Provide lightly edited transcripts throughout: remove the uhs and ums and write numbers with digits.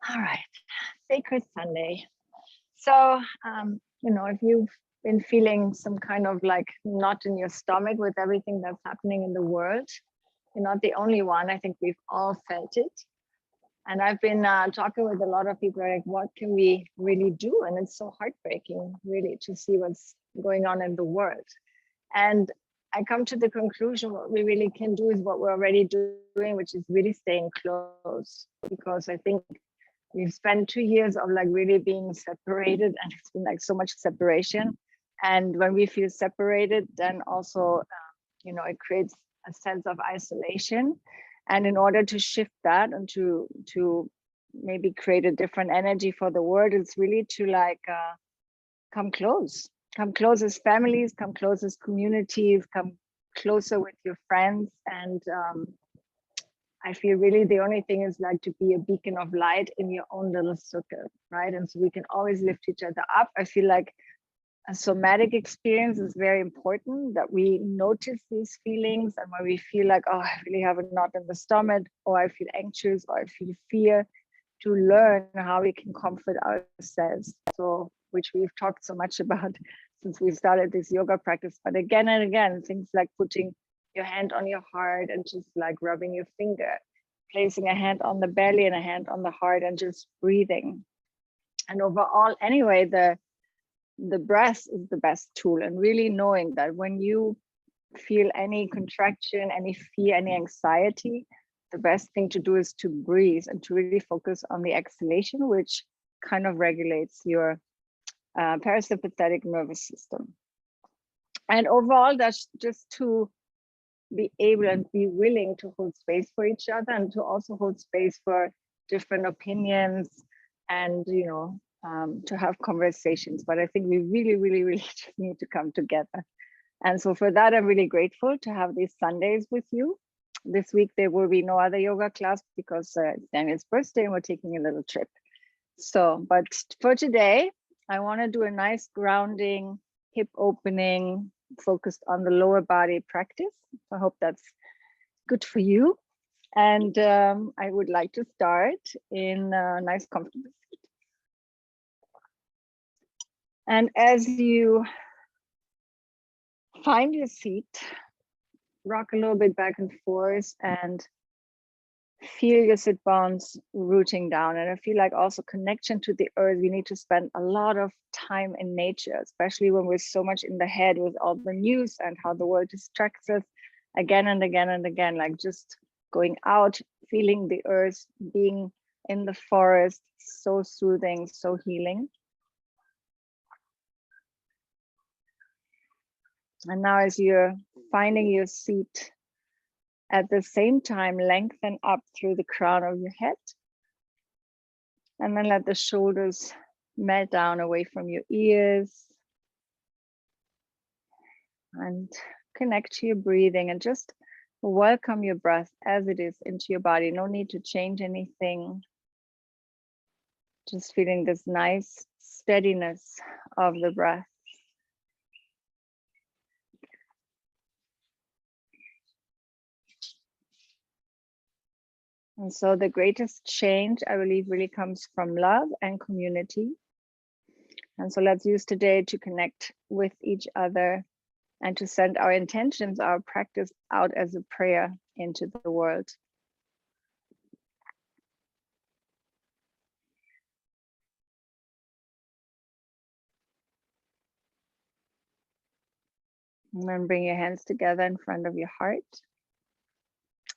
All right, Sacred Sunday. So, if you've been feeling some kind of like knot in your stomach with everything that's happening in the world, you're not the only one. I think we've all felt it. And I've been talking with a lot of people like, what can we really do? And it's so heartbreaking, really, to see what's going on in the world. And I come to the conclusion what we really can do is what we're already doing, which is really staying close. Because I think we've spent 2 years of like really being separated, and it's been like so much separation. And when we feel separated, then also, it creates a sense of isolation. And in order to shift that and to maybe create a different energy for the world, it's really to like come close as families, come close as communities, come closer with your friends. And I feel really the only thing is like to be a beacon of light in your own little circle, right? And so we can always lift each other up. I feel like a somatic experience is very important, that we notice these feelings. And when we feel like, oh, I really have a knot in the stomach, or I feel anxious, or I feel fear, to learn how we can comfort ourselves. So, which we've talked so much about since we started this yoga practice. But again and again, things like putting your hand on your heart and just like rubbing your finger, placing a hand on the belly and a hand on the heart, and just breathing. And overall, anyway, the breath is the best tool, and really knowing that when you feel any contraction, any fear, any anxiety, the best thing to do is to breathe and to really focus on the exhalation, which kind of regulates your parasympathetic nervous system. And overall, that's just to be able and be willing to hold space for each other, and to also hold space for different opinions, and to have conversations. But I think we really, really, really just need to come together. And so for that, I'm really grateful to have these Sundays with you. This week, there will be no other yoga class because it's Daniel's birthday and we're taking a little trip. So, but for today, I want to do a nice grounding, hip opening, focused on the lower body practice. I hope that's good for you. And I would like to start in a nice comfortable seat. And as you find your seat, rock a little bit back and forth and feel your sit bones rooting down. And I feel like also connection to the earth. We need to spend a lot of time in nature, especially when we're so much in the head with all the news and how the world distracts us again and again and again. Like just going out, feeling the earth, being in the forest, so soothing, so healing. And now as you're finding your seat, at the same time, lengthen up through the crown of your head. And then let the shoulders melt down away from your ears. And connect to your breathing and just welcome your breath as it is into your body. No need to change anything. Just feeling this nice steadiness of the breath. And so the greatest change, I believe, really comes from love and community. And so let's use today to connect with each other and to send our intentions, our practice out as a prayer into the world. And then bring your hands together in front of your heart.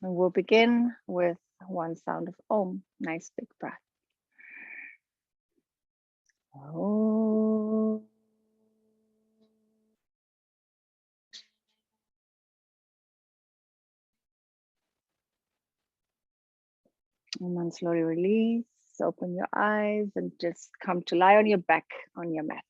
And we'll begin with one sound of Om. Nice big breath. Om. And then slowly release, open your eyes and just come to lie on your back on your mat.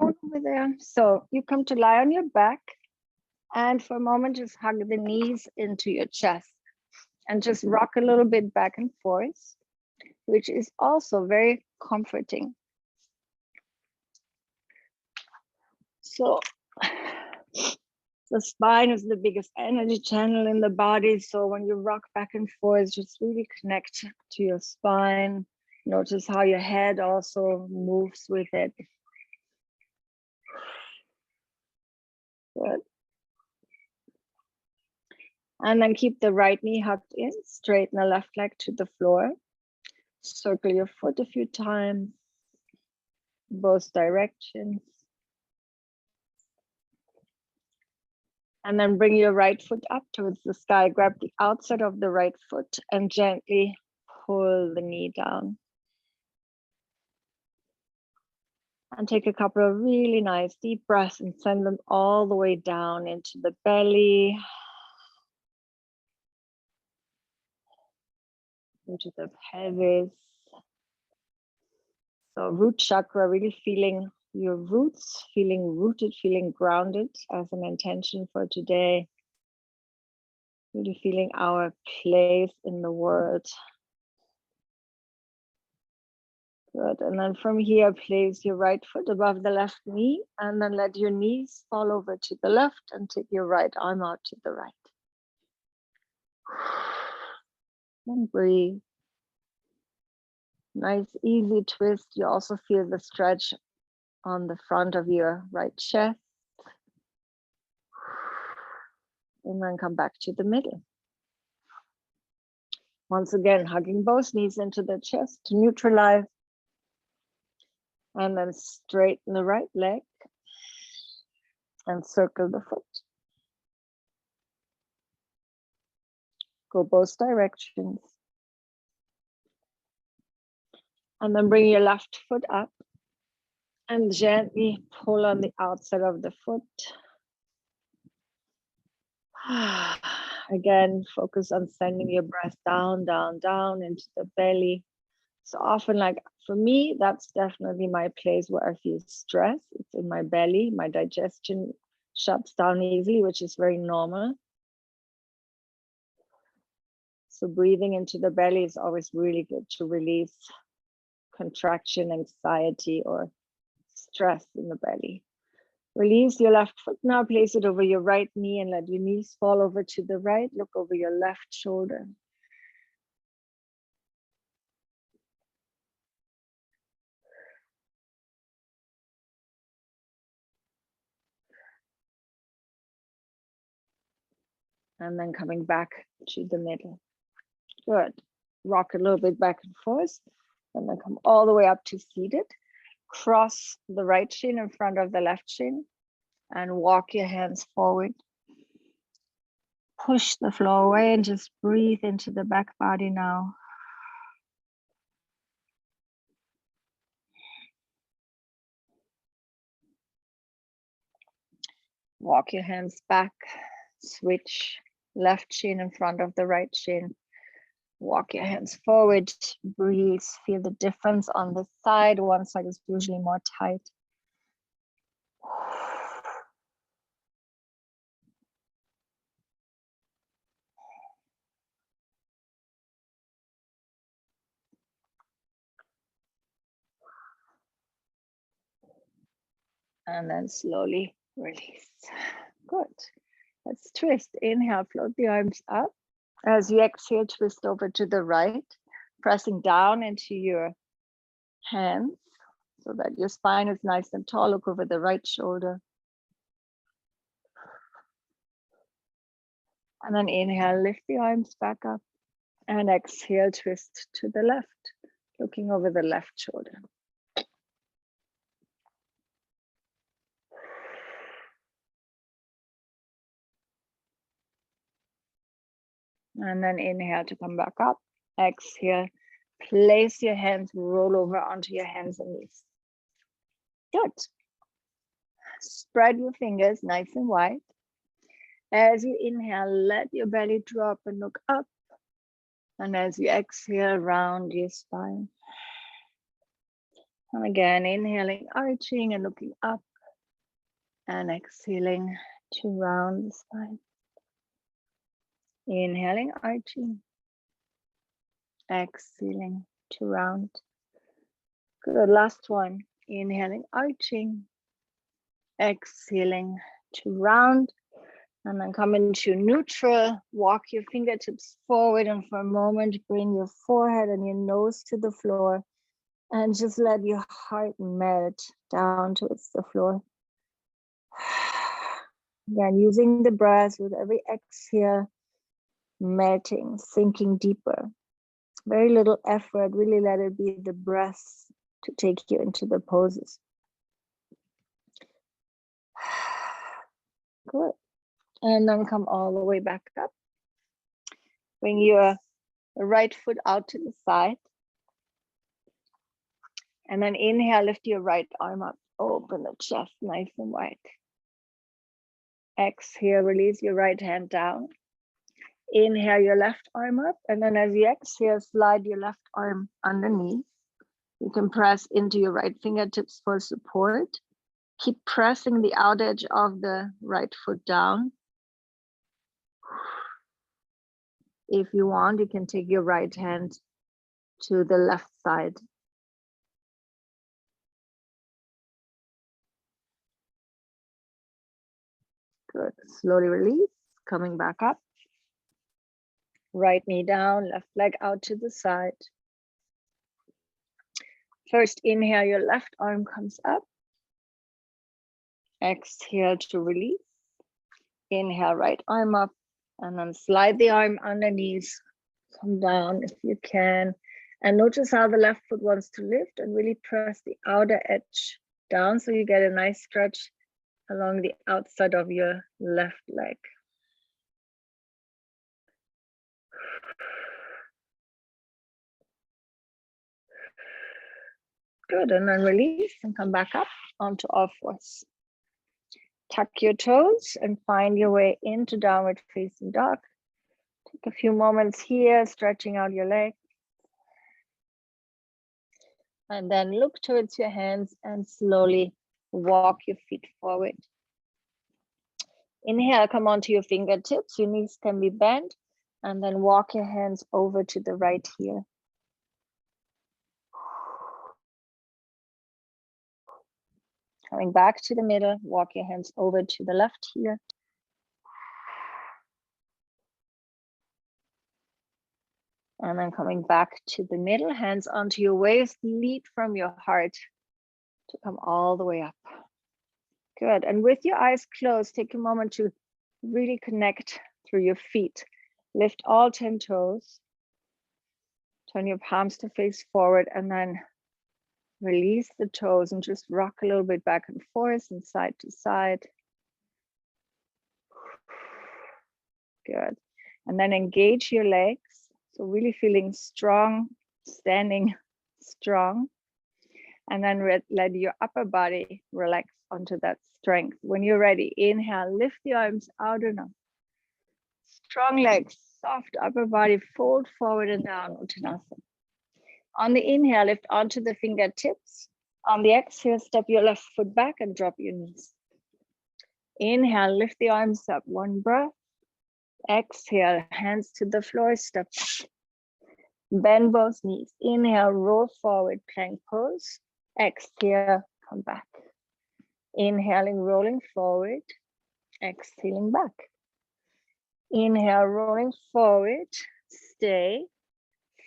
Over there. So you come to lie on your back, and for a moment, just hug the knees into your chest and just rock a little bit back and forth, which is also very comforting. So The spine is the biggest energy channel in the body. So when you rock back and forth, just really connect to your spine. Notice how your head also moves with it. Good. And then keep the right knee hugged in, straighten the left leg to the floor. Circle your foot a few times, both directions. And then bring your right foot up towards the sky. Grab the outside of the right foot and gently pull the knee down. And take a couple of really nice deep breaths and send them all the way down into the belly, into the pelvis. So root chakra, really feeling your roots, feeling rooted, feeling grounded as an intention for today. Really feeling our place in the world. Good. And then from here, place your right foot above the left knee, and then let your knees fall over to the left and take your right arm out to the right. And breathe. Nice, easy twist. You also feel the stretch on the front of your right chest. And then come back to the middle. Once again, hugging both knees into the chest to neutralize. And then straighten the right leg and circle the foot. Go both directions. And then bring your left foot up and gently pull on the outside of the foot. Again, focus on sending your breath down, down, down into the belly. So often, like for me, that's definitely my place where I feel stress. It's in my belly. My digestion shuts down easily, which is very normal. So breathing into the belly is always really good to release contraction, anxiety, or stress in the belly. Release your left foot now, place it over your right knee and let your knees fall over to the right. Look over your left shoulder. And then coming back to the middle. Good. Rock a little bit back and forth. And then come all the way up to seated. Cross the right shin in front of the left shin. And walk your hands forward. Push the floor away and just breathe into the back body now. Walk your hands back. Switch left shin in front of the right shin. Walk your hands forward. Breathe. Feel the difference on the side. One side is usually more tight. And then slowly release. Good. Let's twist. Inhale, float the arms up. As you exhale, twist over to the right, pressing down into your hands so that your spine is nice and tall. Look over the right shoulder. And then inhale, lift the arms back up. And exhale, twist to the left, looking over the left shoulder. And then inhale to come back up. Exhale, place your hands, roll over onto your hands and knees. Good. Spread your fingers nice and wide. As you inhale, let your belly drop and look up. And as you exhale, round your spine. And again, inhaling, arching and looking up. And exhaling to round the spine. Inhaling, arching. Exhaling to round. Good, last one. Inhaling, arching. Exhaling to round. And then come into neutral, walk your fingertips forward, and for a moment, bring your forehead and your nose to the floor, and just let your heart melt down towards the floor. Again, using the breath with every exhale, melting, sinking deeper. Very little effort, really let it be the breath to take you into the poses. Good. And then come all the way back up. Bring your right foot out to the side. And then inhale, lift your right arm up, open the chest nice and wide. Exhale, release your right hand down. Inhale your left arm up, and then as you exhale, slide your left arm underneath. You can press into your right fingertips for support. Keep pressing the out edge of the right foot down. If you want, you can take your right hand to the left side. Good. Slowly release, coming back up. Right knee down, left leg out to the side. First, inhale, your left arm comes up. Exhale to release. Inhale, right arm up, and then slide the arm underneath. Come down if you can. And notice how the left foot wants to lift, and really press the outer edge down so you get a nice stretch along the outside of your left leg. Good, and then release and come back up onto all fours. Tuck your toes and find your way into downward facing dog. Take a few moments here, stretching out your legs. And then look towards your hands and slowly walk your feet forward. Inhale, come onto your fingertips. Your knees can be bent. And then walk your hands over to the right here. Coming back to the middle, walk your hands over to the left here. And then coming back to the middle, hands onto your waist, lead from your heart to come all the way up. Good, and with your eyes closed, take a moment to really connect through your feet. Lift all 10 toes. Turn your palms to face forward, and then release the toes and just rock a little bit back and forth and side to side. Good. And then engage your legs. So really feeling strong, standing strong. And then let your upper body relax onto that strength. When you're ready, inhale, lift the arms out and up. Strong legs, soft upper body, fold forward and down, Uttanasana. On the inhale, lift onto the fingertips. On the exhale, step your left foot back and drop your knees. Inhale, lift the arms up, one breath. Exhale, hands to the floor, step back. Bend both knees. Inhale, roll forward, plank pose. Exhale, come back. Inhaling, rolling forward. Exhaling back. Inhale, rolling forward. Stay.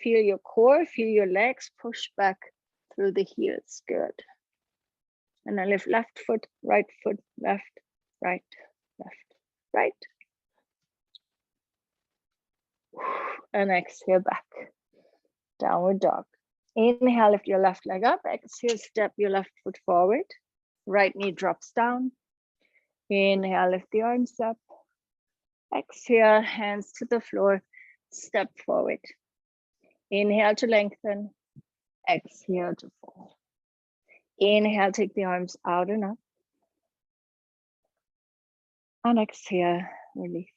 Feel your core, feel your legs, push back through the heels. Good. And then lift left foot, right, left, right, right. And exhale back. Downward dog. Inhale, lift your left leg up. Exhale, step your left foot forward. Right knee drops down. Inhale, lift the arms up. Exhale, hands to the floor. Step forward. Inhale to lengthen. Exhale to fall. Inhale, take the arms out and up. And exhale, release.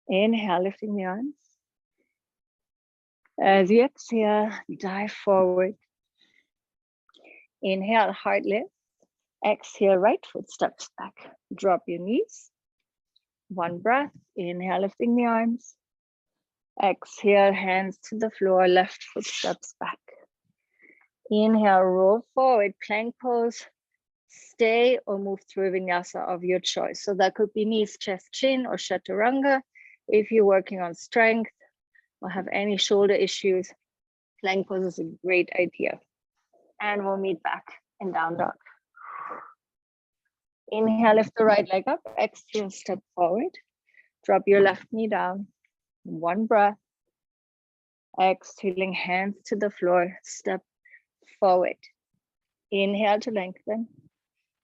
Inhale, lifting the arms. As you exhale, dive forward. Inhale, heart lift. Exhale, right foot steps back. Drop your knees. One breath. Inhale, lifting the arms. Exhale, hands to the floor. Left foot steps back. Inhale, roll forward, plank pose. Stay or move through a vinyasa of your choice. So that could be knees, chest, chin, or chaturanga. If you're working on strength or have any shoulder issues, plank pose is a great idea. And we'll meet back in down dog. Inhale, lift the right leg up. Exhale, step forward. Drop your left knee down. One breath. Exhaling, hands to the floor. Step forward. Inhale to lengthen.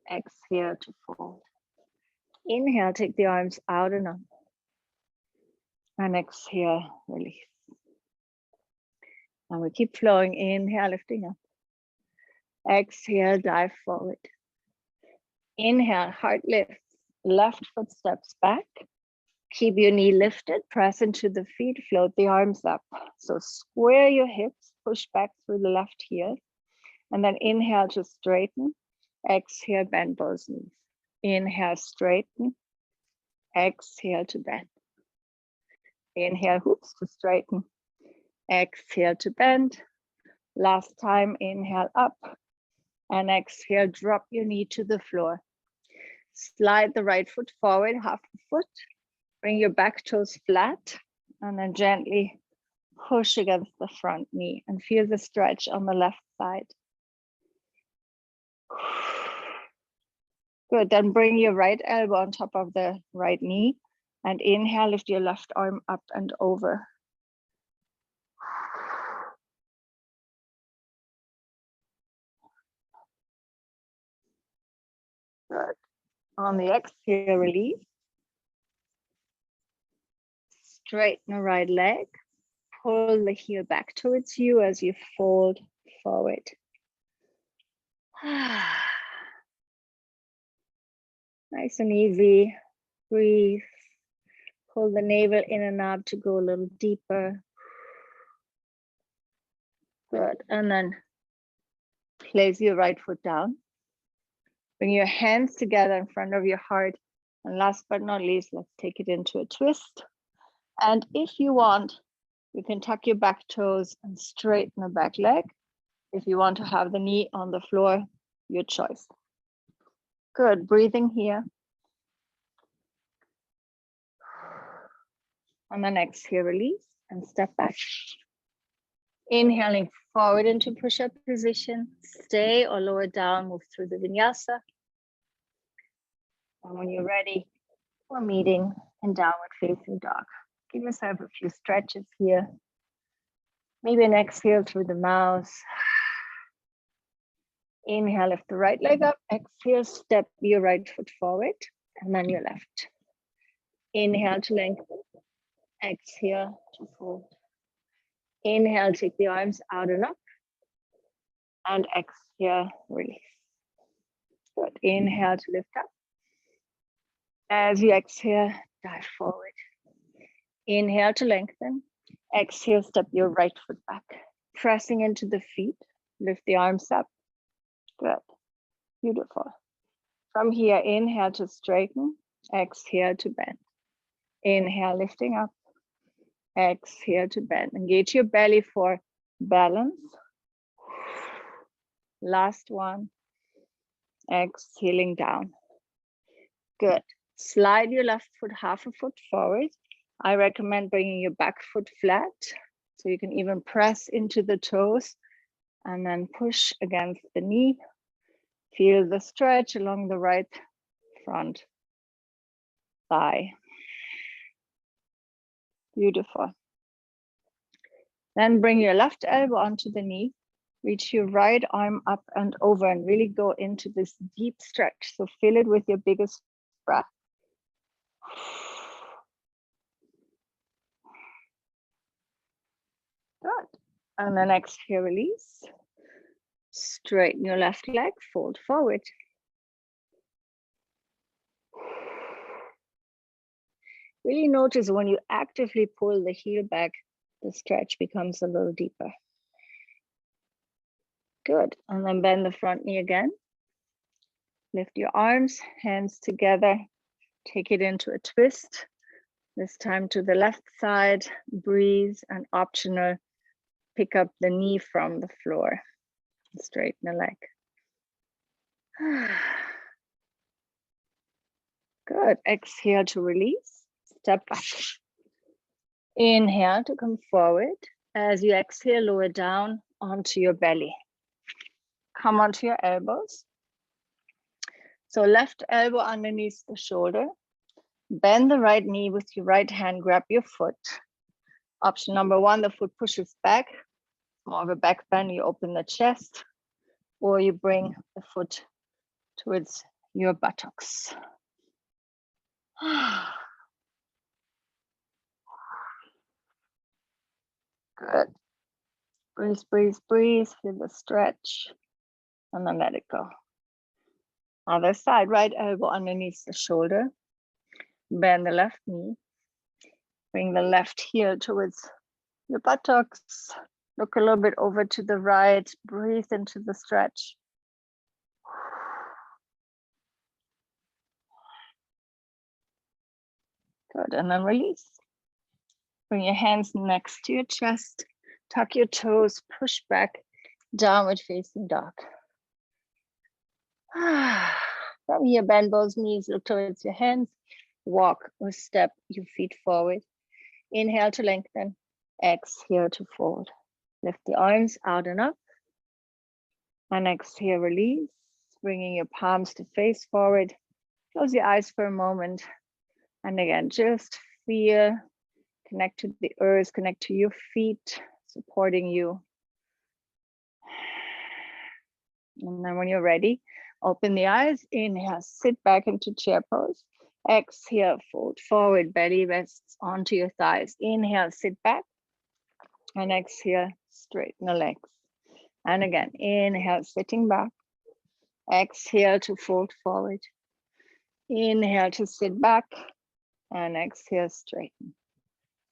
Exhale to fold. Inhale, take the arms out and up. And exhale, release. And we keep flowing. Inhale, lifting up. Exhale, dive forward. Inhale, heart lifts. Left foot steps back. Keep your knee lifted. Press into the feet. Float the arms up. So square your hips. Push back through the left heel. And then inhale to straighten. Exhale, bend those knees. Inhale, straighten. Exhale to bend. Inhale, hoops to straighten. Exhale to bend. Last time, inhale up. And exhale, drop your knee to the floor. Slide the right foot forward, half a foot. Bring your back toes flat. And then gently push against the front knee. And feel the stretch on the left side. Good, then bring your right elbow on top of the right knee. And inhale, lift your left arm up and over. Good. On the exhale, release. Straighten the right leg. Pull the heel back towards you as you fold forward. Nice and easy. Breathe. Pull the navel in and out to go a little deeper. Good. And then place your right foot down. Bring your hands together in front of your heart. And last but not least, let's take it into a twist. And if you want, you can tuck your back toes and straighten the back leg. If you want to have the knee on the floor, your choice. Good, breathing here. And then exhale, release and step back. Inhaling forward into push-up position. Stay or lower down, move through the vinyasa. And when you're ready, we're meeting in downward facing dog. Give yourself a few stretches here. Maybe an exhale through the mouth. Inhale, lift the right leg up. Exhale, step your right foot forward and then your left. Inhale to lengthen. Exhale to fold. Inhale, take the arms out and up. And exhale, release. Good. Inhale to lift up. As you exhale, dive forward. Inhale to lengthen. Exhale, step your right foot back. Pressing into the feet. Lift the arms up. Good. Beautiful. From here, inhale to straighten. Exhale to bend. Inhale, lifting up. Exhale to bend. Engage your belly for balance. Last one. Exhaling down. Good. Slide your left foot half a foot forward. I recommend bringing your back foot flat so you can even press into the toes and then push against the knee. Feel the stretch along the right front thigh. Beautiful. Then bring your left elbow onto the knee. Reach your right arm up and over and really go into this deep stretch. So fill it with your biggest breath. Good. And then exhale, release. Straighten your left leg, fold forward. Really notice when you actively pull the heel back, the stretch becomes a little deeper. Good. And then bend the front knee again. Lift your arms, hands together. Take it into a twist. This time to the left side. Breathe and optional. Pick up the knee from the floor. Straighten the leg. Good. Exhale to release. Step back. Inhale to come forward. As you exhale, lower down onto your belly. Come onto your elbows. So left elbow underneath the shoulder. Bend the right knee with your right hand, grab your foot. Option number one, the foot pushes back. More of a back bend, you open the chest, or you bring the foot towards your buttocks. Good. Breathe, breathe, breathe. Feel the stretch, and then let it go. Other side, right elbow underneath the shoulder. Bend the left knee. Bring the left heel towards your buttocks. Look a little bit over to the right. Breathe into the stretch. Good, and then release. Bring your hands next to your chest. Tuck your toes, push back, downward facing dog. From here, bend both knees, look towards your hands. Walk or step your feet forward. Inhale to lengthen. Exhale to fold. Lift the arms out and up. And exhale, release. Bringing your palms to face forward. Close your eyes for a moment. And again, just feel, connect to the earth, connect to your feet, supporting you. And then when you're ready, open the eyes. Inhale, sit back into chair pose. Exhale, fold forward, belly rests onto your thighs. Inhale, sit back. And exhale, straighten the legs. And again, inhale, sitting back. Exhale to fold forward. Inhale to sit back. And exhale, straighten.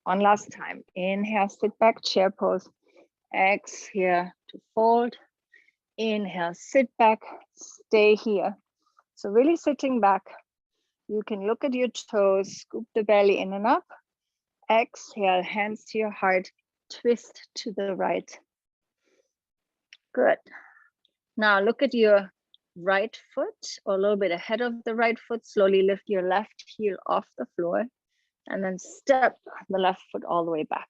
One last time. Inhale, sit back, chair pose. Exhale to fold. Inhale, sit back, stay here. So really sitting back. You can look at your toes, scoop the belly in and up. Exhale, hands to your heart, twist to the right. Good. Now look at your right foot, or a little bit ahead of the right foot. Slowly lift your left heel off the floor and then step the left foot all the way back.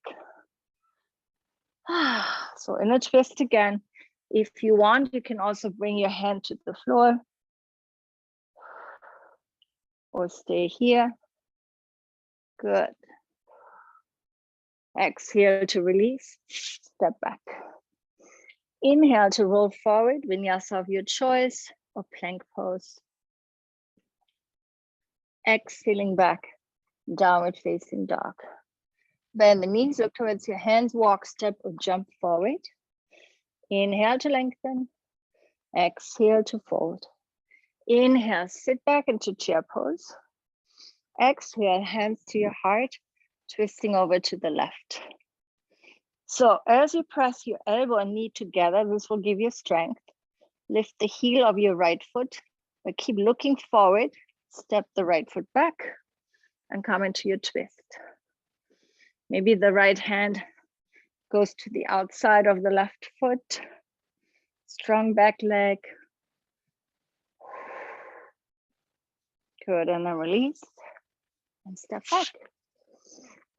So in a twist again. If you want, you can also bring your hand to the floor or stay here. Good. Exhale to release, step back. Inhale to roll forward, vinyasa of your choice, or plank pose. Exhaling back, downward facing dog. Bend the knees, look towards your hands, walk, step, or jump forward. Inhale to lengthen. Exhale to fold. Inhale, sit back into chair pose. Exhale, hands to your heart, twisting over to the left. So as you press your elbow and knee together, this will give you strength. Lift the heel of your right foot, but keep looking forward. Step the right foot back and come into your twist. Maybe the right hand goes to the outside of the left foot. Strong back leg. Good, and then release and step back.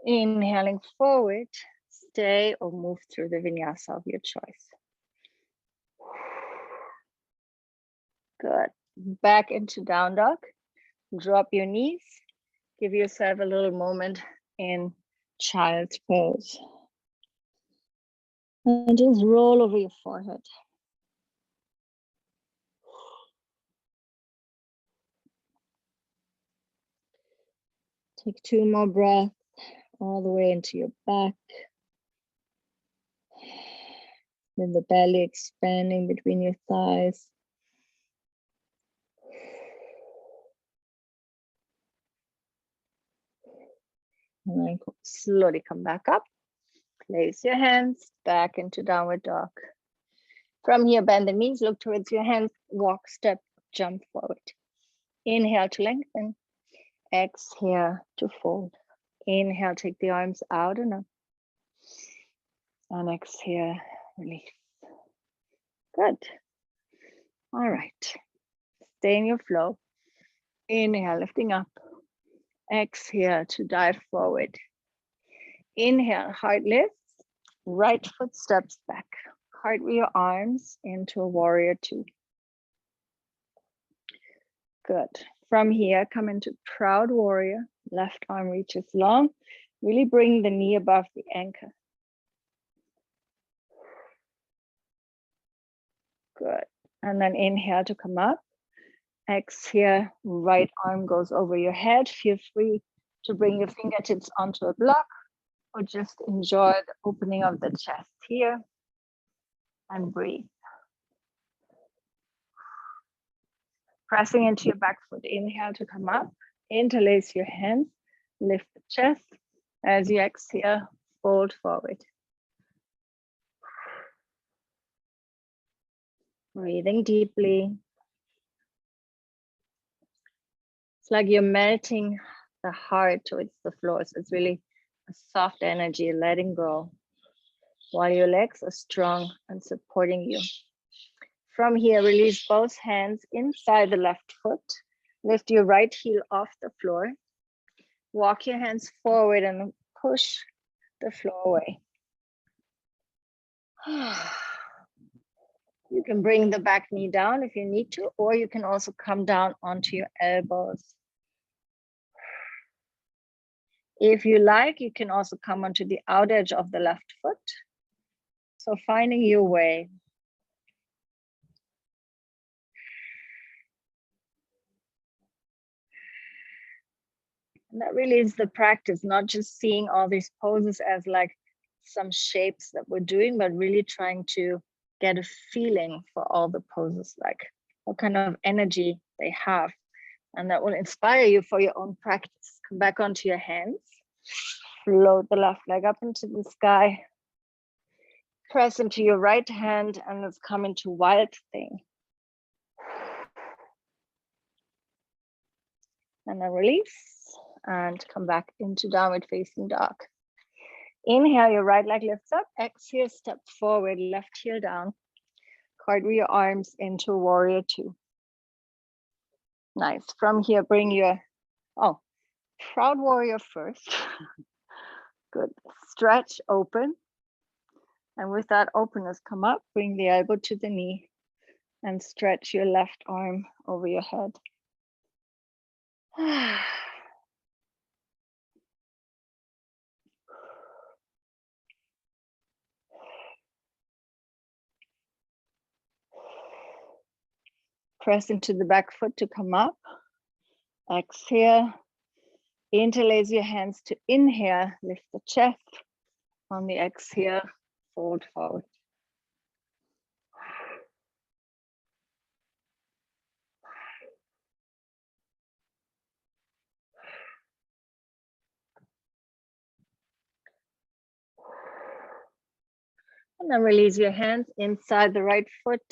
Inhaling forward, stay or move through the vinyasa of your choice. Good, back into down dog. Drop your knees, give yourself a little moment in child's pose. And just roll over your forehead. Take 2 more breaths all the way into your back. Then the belly expanding between your thighs. And then slowly come back up. Place your hands back into downward dog. From here, bend the knees, look towards your hands, walk, step, jump forward. Inhale to lengthen. Exhale to fold. Inhale, take the arms out and up. And exhale, release. Good. All right. Stay in your flow. Inhale, lifting up. Exhale to dive forward. Inhale, heart lifts. Right foot steps back. Cartwheel arms into a warrior two. Good. From here, come into proud warrior. Left arm reaches long. Really bring the knee above the ankle. Good. And then inhale to come up. Exhale, right arm goes over your head. Feel free to bring your fingertips onto a block or just enjoy the opening of the chest here and breathe. Pressing into your back foot. Inhale to come up. Interlace your hands. Lift the chest. As you exhale, fold forward. Breathing deeply. It's like you're melting the heart towards the floor. So it's really a soft energy, letting go, while your legs are strong and supporting you. From here, release both hands inside the left foot. Lift your right heel off the floor. Walk your hands forward and push the floor away. You can bring the back knee down if you need to, or you can also come down onto your elbows. If you like, you can also come onto the outer edge of the left foot. So finding your way. And that really is the practice, not just seeing all these poses as like some shapes that we're doing, but really trying to get a feeling for all the poses, like what kind of energy they have. And that will inspire you for your own practice. Come back onto your hands. Float the left leg up into the sky. Press into your right hand and let's come into wild thing. And then release and come back into downward facing dog. Inhale, your right leg lifts up. Exhale, step forward, left heel down. Cartwheel your arms into warrior two. Nice. From here, bring your, proud warrior first. Good. Stretch, open. And with that openness, come up, bring the elbow to the knee and stretch your left arm over your head. Press into the back foot to come up. Exhale. Interlace your hands to inhale, lift the chest. On the exhale, fold forward. And then release your hands inside the right foot.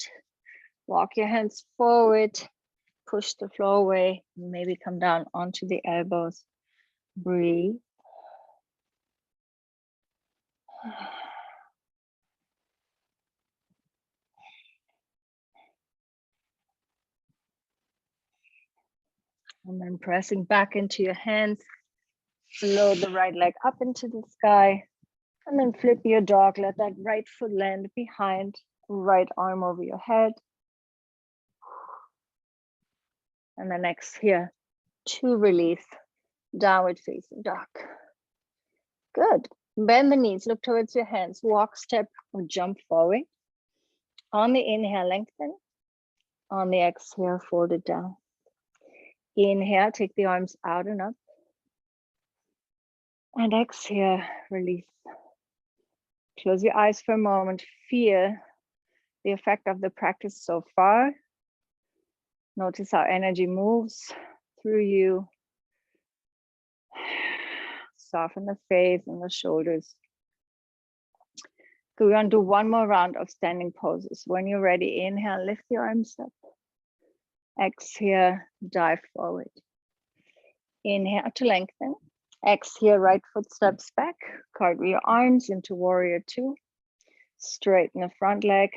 Walk your hands forward, push the floor away, maybe come down onto the elbows. Breathe. And then pressing back into your hands, flow the right leg up into the sky. And then flip your dog, let that right foot land behind, right arm over your head. And then exhale to release, downward facing dog. Good. Bend the knees, look towards your hands, walk, step, or jump forward. On the inhale, lengthen. On the exhale, fold it down. Inhale, take the arms out and up. And exhale, release. Close your eyes for a moment. Feel the effect of the practice so far. Notice how energy moves through you. Soften the face and the shoulders. We're going to do one more round of standing poses. When you're ready, inhale, lift your arms up. Exhale, dive forward. Inhale to lengthen. Exhale, right foot steps back. Cartwheel your arms into warrior two. Straighten the front leg.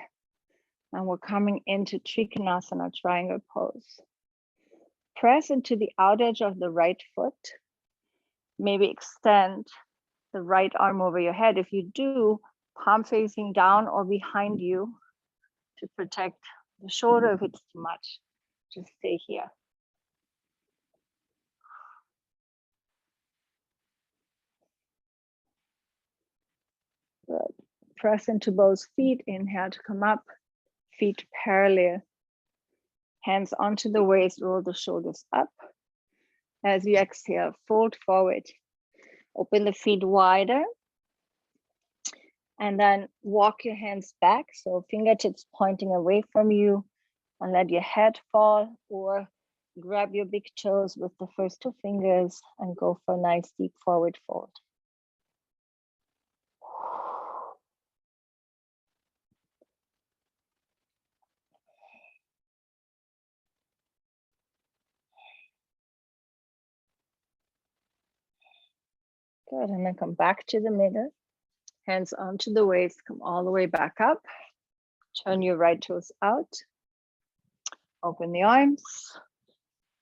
And we're coming into Trikonasana, triangle pose. Press into the out edge of the right foot. Maybe extend the right arm over your head. If you do, palm facing down or behind you to protect the shoulder. If it's too much, just stay here. Good. Press into both feet. Inhale to come up. Feet parallel. Hands onto the waist. Roll the shoulders up. As you exhale, fold forward. Open the feet wider. And then walk your hands back. So fingertips pointing away from you. And let your head fall, or grab your big toes with the first two fingers and go for a nice deep forward fold. Good, and then come back to the middle. Hands onto the waist, come all the way back up. Turn your right toes out. Open the arms.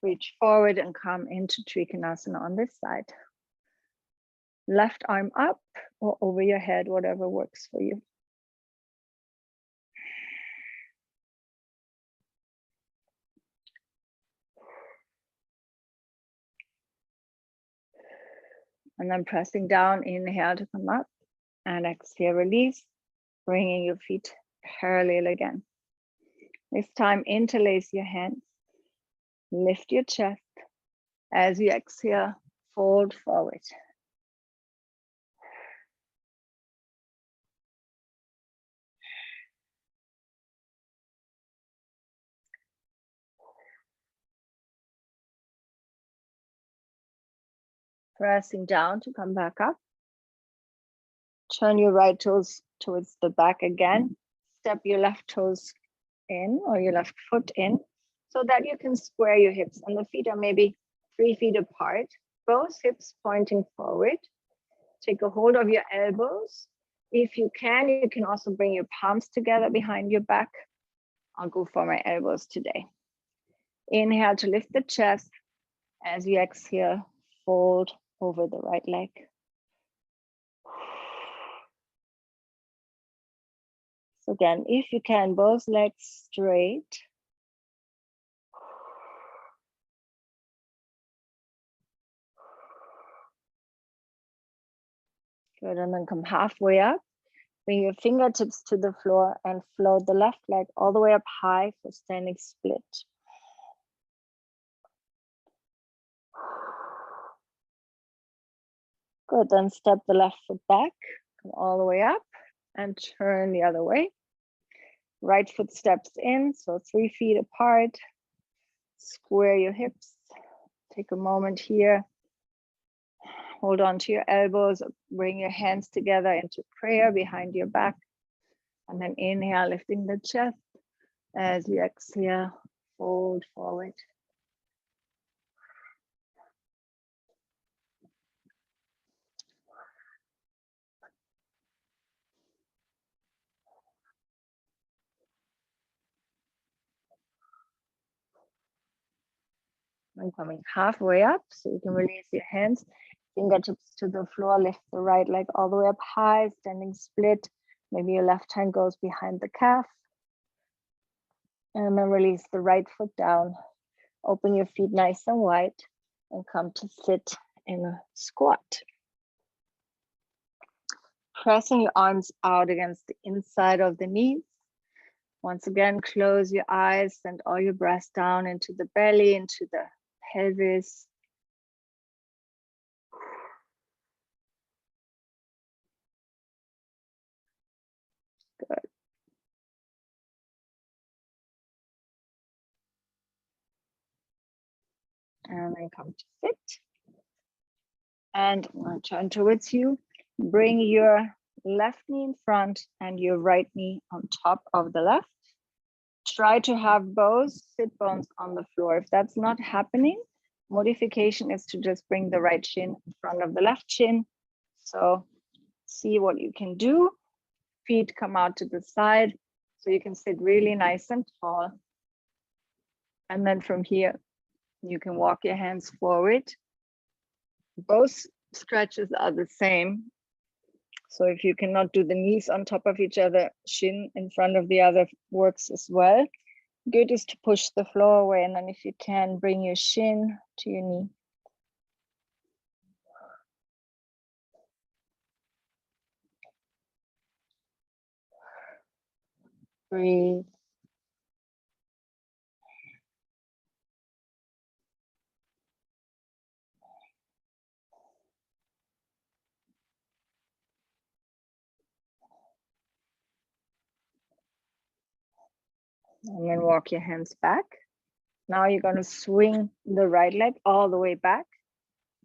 Reach forward and come into Trikonasana on this side. Left arm up or over your head, whatever works for you. And then pressing down, inhale to come up, and exhale, release, bringing your feet parallel again. This time, interlace your hands, lift your chest. As you exhale, fold forward. Pressing down to come back up. Turn your right toes towards the back again. Step your left toes in or your left foot in so that you can square your hips and the feet are maybe 3 feet apart. Both hips pointing forward. Take a hold of your elbows. If you can also bring your palms together behind your back. I'll go for my elbows today. Inhale to lift the chest. As you exhale, fold over the right leg. So again, if you can, both legs straight. Good, and then come halfway up. Bring your fingertips to the floor and float the left leg all the way up high for standing split. Good, then step the left foot back, come all the way up and turn the other way. Right foot steps in, so 3 feet apart. Square your hips. Take a moment here. Hold on to your elbows, bring your hands together into prayer behind your back. And then inhale, lifting the chest. As you exhale, fold forward. I'm coming halfway up, so you can release your hands. Fingertips to the floor, lift the right leg all the way up high, standing split. Maybe your left hand goes behind the calf. And then release the right foot down. Open your feet nice and wide and come to sit in a squat. Pressing your arms out against the inside of the knees. Once again, close your eyes, send all your breath down into the belly, into the pelvis. Good. And then come to sit. And I'm going to turn towards you. Bring your left knee in front and your right knee on top of the left. Try to have both sit bones on the floor. If that's not happening, modification is to just bring the right shin in front of the left shin. So see what you can do. Feet come out to the side so you can sit really nice and tall. And then from here, You can walk your hands forward. Both stretches are the same. So if you cannot do the knees on top of each other, shin in front of the other works as well. Good is to push the floor away, and then if you can, bring your shin to your knee. Breathe. And then walk your hands back. Now you're going to swing the right leg all the way back.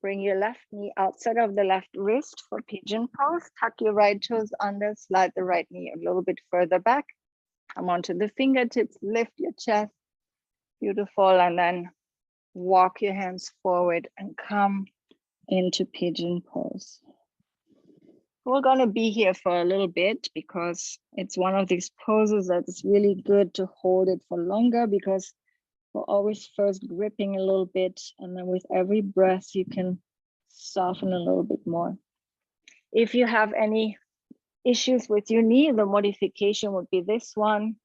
Bring your left knee outside of the left wrist for pigeon pose. Tuck your right toes under, slide the right knee a little bit further back. Come onto the fingertips, lift your chest. Beautiful. And then walk your hands forward and come into pigeon pose. We're going to be here for a little bit because it's one of these poses that is really good to hold it for longer, because we're always first gripping a little bit, and then with every breath you can soften a little bit more. If you have any issues with your knee, the modification would be this one.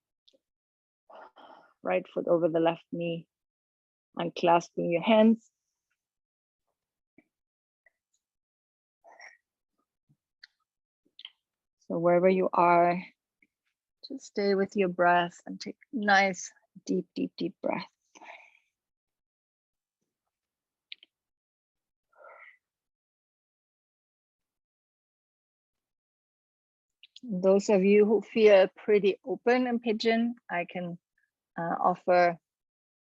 Right foot over the left knee, unclasping your hands. So wherever you are, just stay with your breath and take nice, deep, deep, deep breath. Those of you who feel pretty open in pigeon, I can offer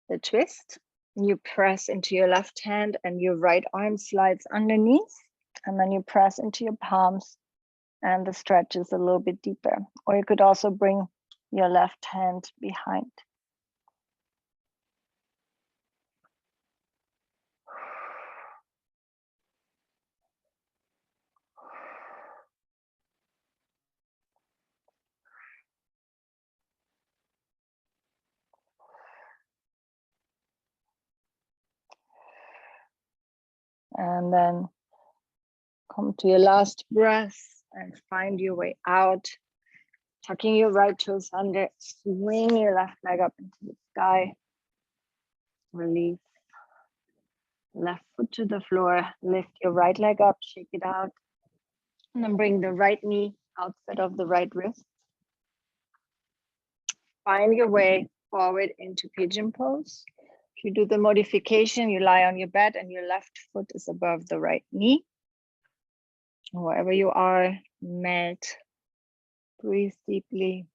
the twist. You press into your left hand and your right arm slides underneath, and then you press into your palms and the stretch is a little bit deeper. Or you could also bring your left hand behind. And then come to your last breath and find your way out. Tucking your right toes under, swing your left leg up into the sky. Release. Left foot to the floor, lift your right leg up, shake it out. And then bring the right knee outside of the right wrist. Find your way forward into pigeon pose. If you do the modification, you lie on your bed and your left foot is above the right knee. Wherever you are, melt. Breathe deeply.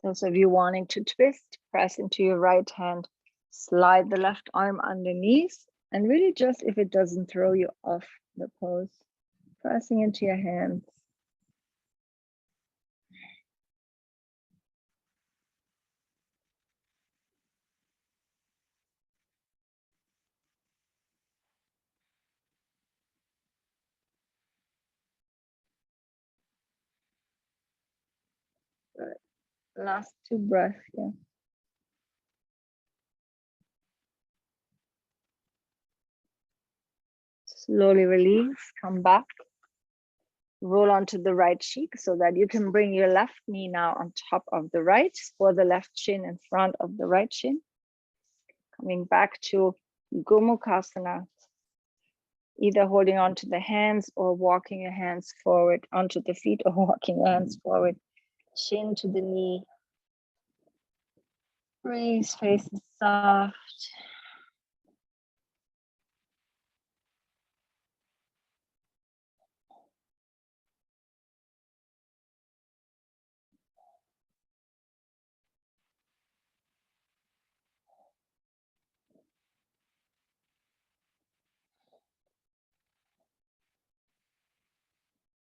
Those of you wanting to twist, press into your right hand, slide the left arm underneath, and really just, if it doesn't throw you off the pose, pressing into your hands. Good. Last two breaths here. Slowly release, come back. Roll onto the right cheek so that you can bring your left knee now on top of the right, or the left shin in front of the right shin. Coming back to Gomukhasana, either holding onto the hands or walking your hands forward onto the feet, or walking your hands forward, chin to the knee. Breathe, face is soft.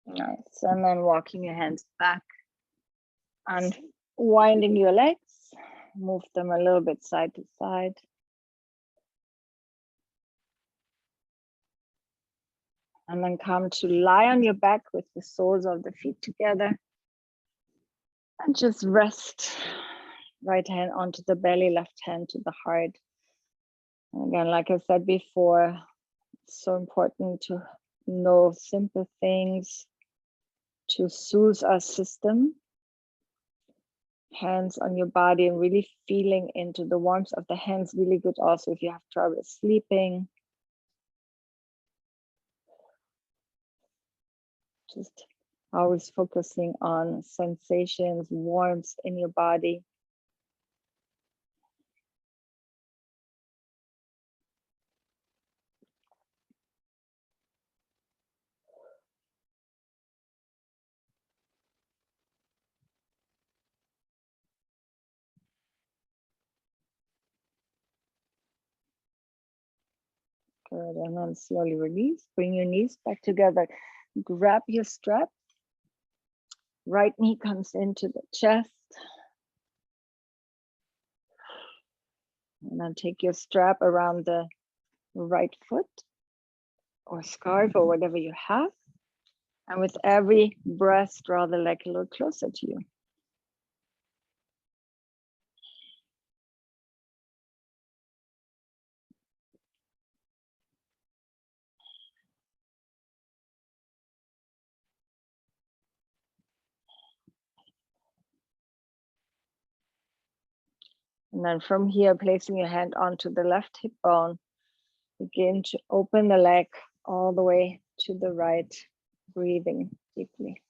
Nice, and then walking your hands back and winding your legs. Move them a little bit side to side. And then come to lie on your back with the soles of the feet together. And just rest. Right hand onto the belly, left hand to the heart. And again, like I said before, it's so important to know simple things to soothe our system. Hands on your body and really feeling into the warmth of the hands. Really good also if you have trouble sleeping. Just always focusing on sensations, warmth in your body. Good, and then slowly release. Bring your knees back together. Grab your strap. Right knee comes into the chest. And then take your strap around the right foot or scarf or whatever you have. And with every breath, draw the leg a little closer to you. And then from here, placing your hand onto the left hip bone, begin to open the leg all the way to the right, breathing deeply.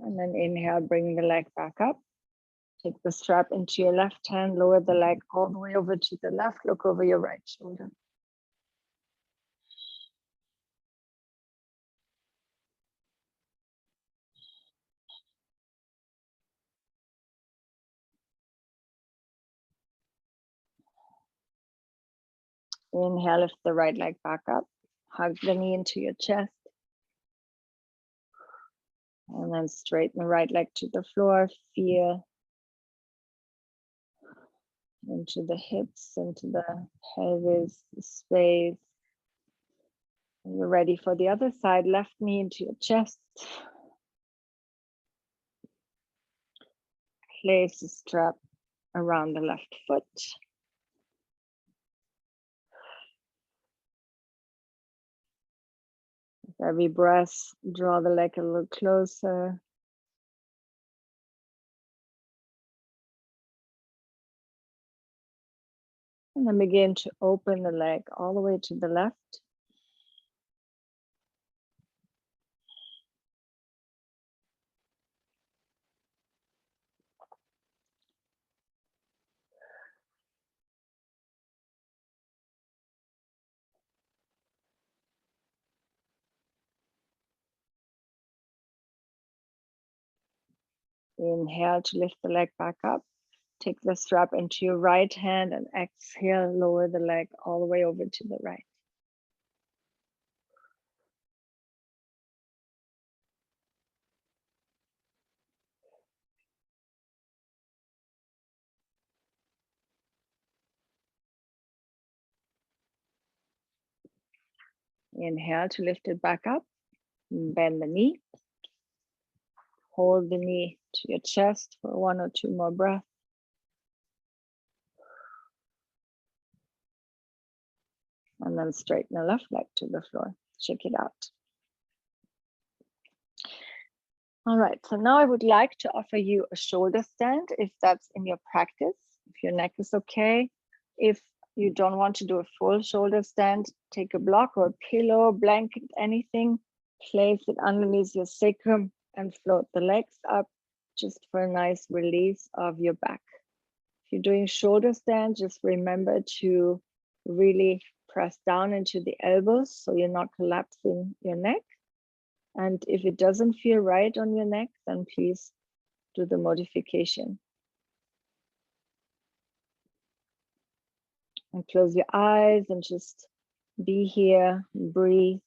And then inhale, bring the leg back up. Take the strap into your left hand, lower the leg all the way over to the left, look over your right shoulder. Inhale, lift the right leg back up. Hug the knee into your chest. And then straighten the right leg to the floor. Feel into the hips, into the pelvis, the space. And you're ready for the other side. Left knee into your chest. Place the strap around the left foot. With every breath, draw the leg a little closer. And then begin to open the leg all the way to the left. Inhale to lift the leg back up. Take the strap into your right hand and exhale, lower the leg all the way over to the right. Inhale to lift it back up. Bend the knee. Hold the knee to your chest for 1 or 2 more breaths. And then straighten the left leg to the floor. Check it out. All right, so now I would like to offer you a shoulder stand if that's in your practice, if your neck is okay. If you don't want to do a full shoulder stand, take a block or a pillow, blanket, anything, place it underneath your sacrum and float the legs up just for a nice release of your back. If you're doing shoulder stand, just remember to really press down into the elbows so you're not collapsing your neck. And if it doesn't feel right on your neck, then please do the modification. And close your eyes and just be here, breathe.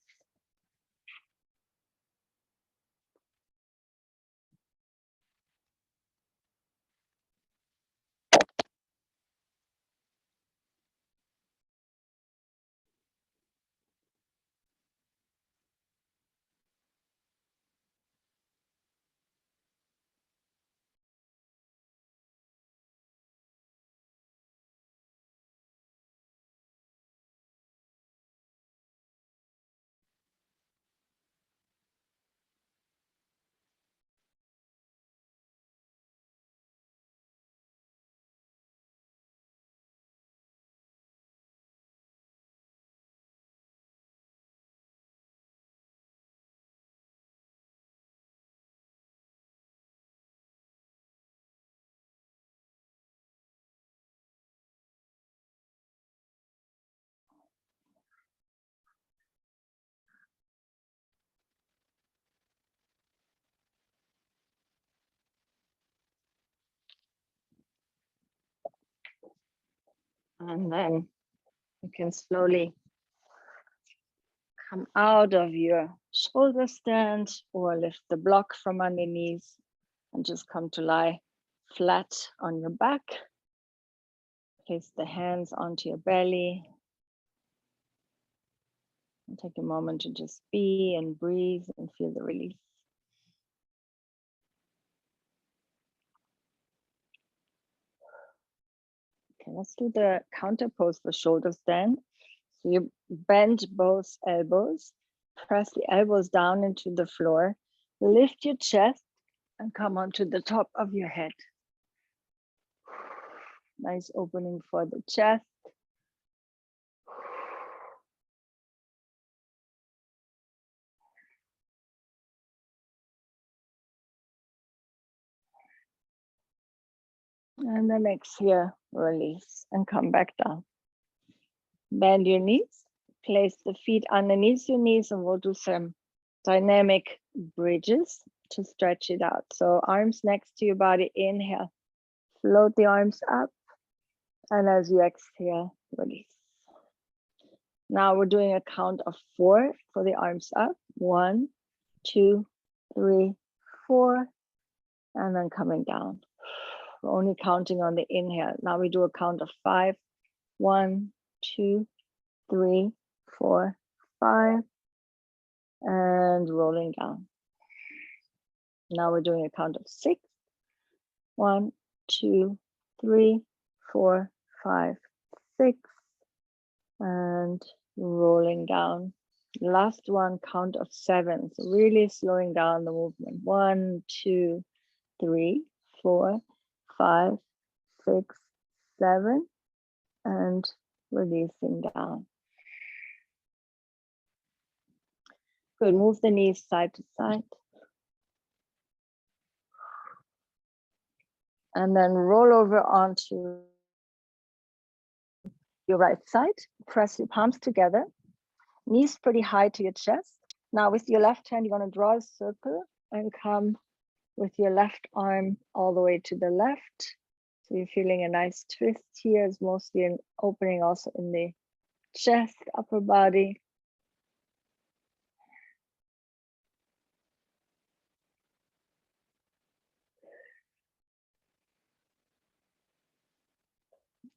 And then you can slowly come out of your shoulder stand or lift the block from underneath and just come to lie flat on your back. Place the hands onto your belly. And take a moment to just be and breathe and feel the release. Okay, let's do the counter pose for shoulder stand. So you bend both elbows, press the elbows down into the floor, lift your chest and come onto the top of your head. Nice opening for the chest. And then exhale, release and come back down. Bend your knees, place the feet underneath your knees, and we'll do some dynamic bridges to stretch it out. So arms next to your body, inhale, float the arms up. And as you exhale, release. Now we're doing a count of 4 for the arms up. 1, 2, 3, 4, and then coming down. We're only counting on the inhale. Now we do a count of 5. 1, 2, 3, 4, 5, and rolling down. Now we're doing a count of 6. 1, 2, 3, 4, 5, 6, and rolling down. Last one, count of 7. So really slowing down the movement. 1, 2, 3, 4, 5, 6, 7, and releasing down. Good. Move the knees side to side. And then roll over onto your right side. Press your palms together. Knees pretty high to your chest. Now with your left hand, you're going to draw a circle and come with your left arm all the way to the left. So you're feeling a nice twist here. It's mostly an opening also in the chest, upper body.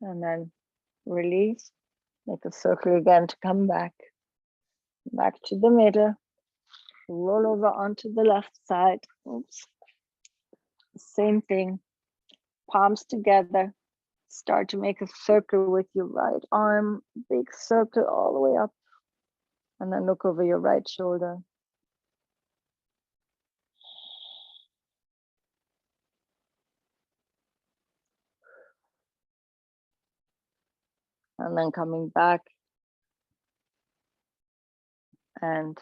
And then release. Make a circle again to come back. Back to the middle. Roll over onto the left side. Oops. Same thing. Palms together. Start to make a circle with your right arm. Big circle all the way up. And then look over your right shoulder. And then coming back. And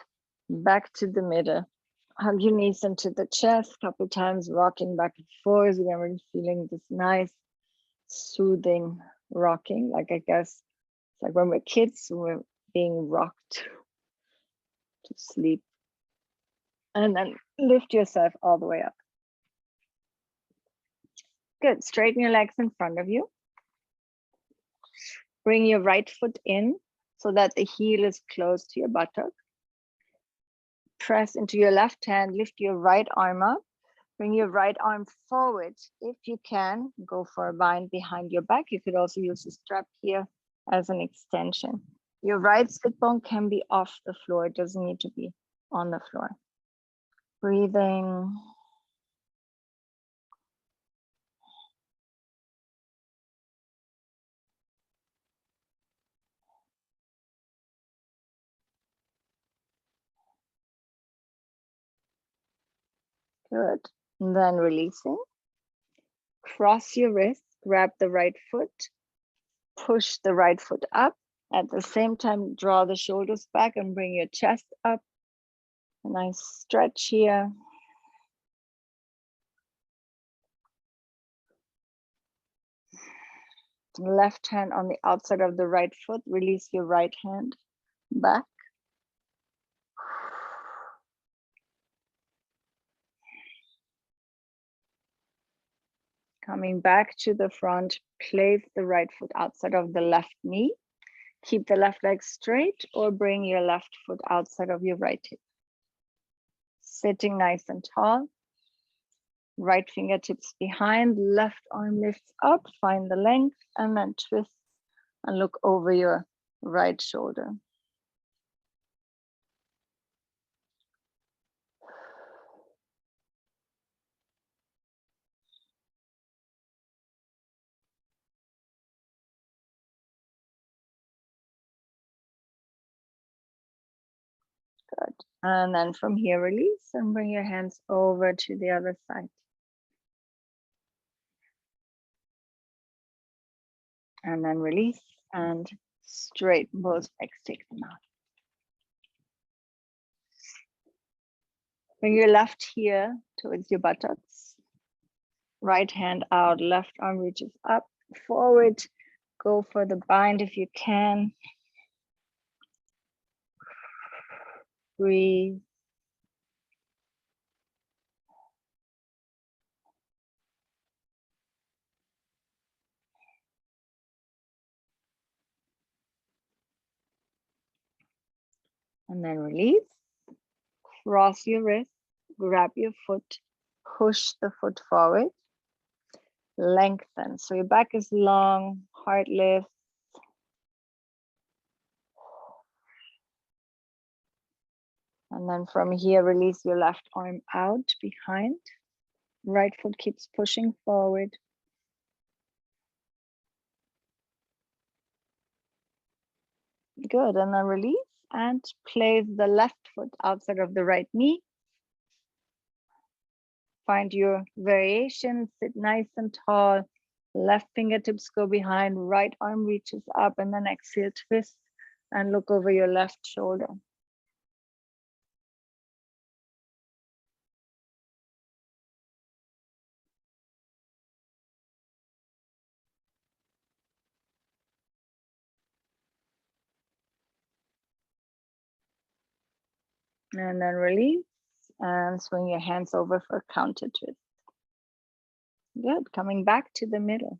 back to the middle. Hug your knees into the chest a couple times, rocking back and forth. Again, really feeling this nice, soothing rocking. Like I guess it's like when we're kids, we're being rocked to sleep. And then lift yourself all the way up. Good. Straighten your legs in front of you. Bring your right foot in so that the heel is close to your buttock. Press into your left hand, lift your right arm up. Bring your right arm forward. If you can, go for a bind behind your back. You could also use the strap here as an extension. Your right sit bone can be off the floor. It doesn't need to be on the floor. Breathing. Good. And then releasing. Cross your wrist, grab the right foot, push the right foot up. At the same time, draw the shoulders back and bring your chest up. A nice stretch here. Left hand on the outside of the right foot, release your right hand back. Coming back to the front, place the right foot outside of the left knee. Keep the left leg straight or bring your left foot outside of your right hip. Sitting nice and tall. Right fingertips behind, left arm lifts up, find the length, and then twist and look over your right shoulder. Good. And then from here, release and bring your hands over to the other side. And then release and straighten both legs, take them out. Bring your left heel towards your buttocks. Right hand out, left arm reaches up, forward. Go for the bind if you can. Breathe. And then release. Cross your wrist, grab your foot, push the foot forward. Lengthen. So your back is long, heart lifts. And then from here, release your left arm out behind. Right foot keeps pushing forward. Good, and then release and place the left foot outside of the right knee. Find your variation, sit nice and tall. Left fingertips go behind, right arm reaches up, and then exhale, twist and look over your left shoulder. And then release and swing your hands over for a counter twist. Good, coming back to the middle.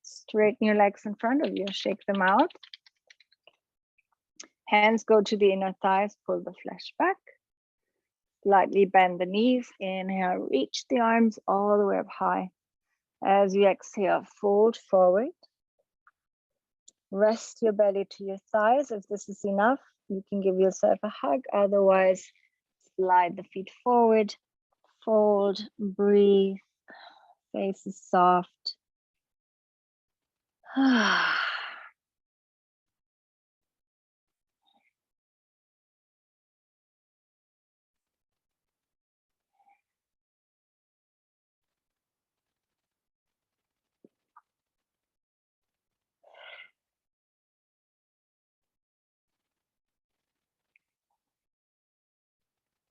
Straighten your legs in front of you, shake them out. Hands go to the inner thighs, pull the flesh back. Slightly bend the knees, inhale, reach the arms all the way up high. As you exhale, fold forward. Rest your belly to your thighs. If this is enough, you can give yourself a hug. Otherwise, slide the feet forward, fold, breathe, face is soft.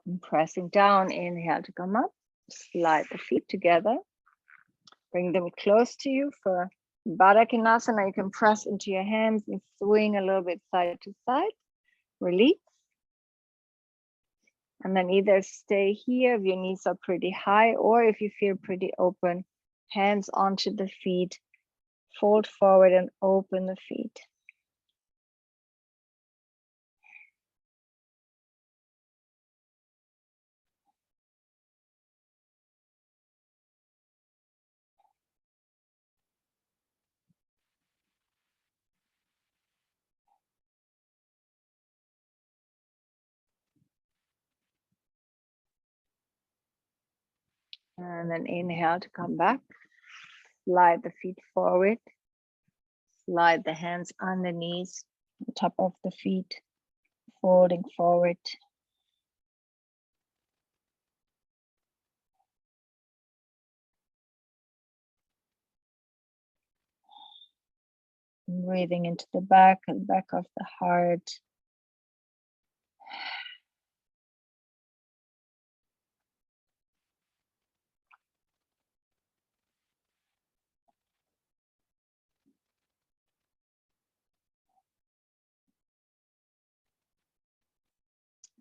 And pressing down, inhale to come up, slide the feet together, bring them close to you for Baddha Konasana. You can press into your hands and swing a little bit side to side, release. And then either stay here if your knees are pretty high, or if you feel pretty open, hands onto the feet, fold forward and open the feet. And then inhale to come back. Slide the feet forward. Slide the hands underneath, on top of the feet, folding forward. Breathing into the back and back of the heart.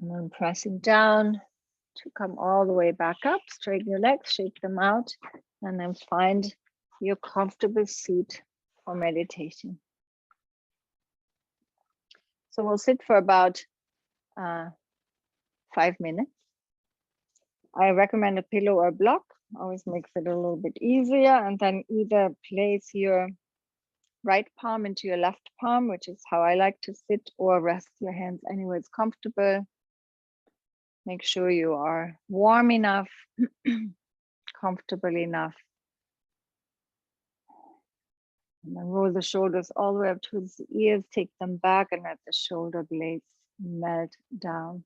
And then pressing down to come all the way back up. Straighten your legs, shake them out, and then find your comfortable seat for meditation. So we'll sit for about 5 minutes. I recommend a pillow or block, always makes it a little bit easier. And then either place your right palm into your left palm, which is how I like to sit, or rest your hands anywhere it's comfortable. Make sure you are warm enough, comfortable enough. And then roll the shoulders all the way up towards the ears, take them back, and let the shoulder blades melt down.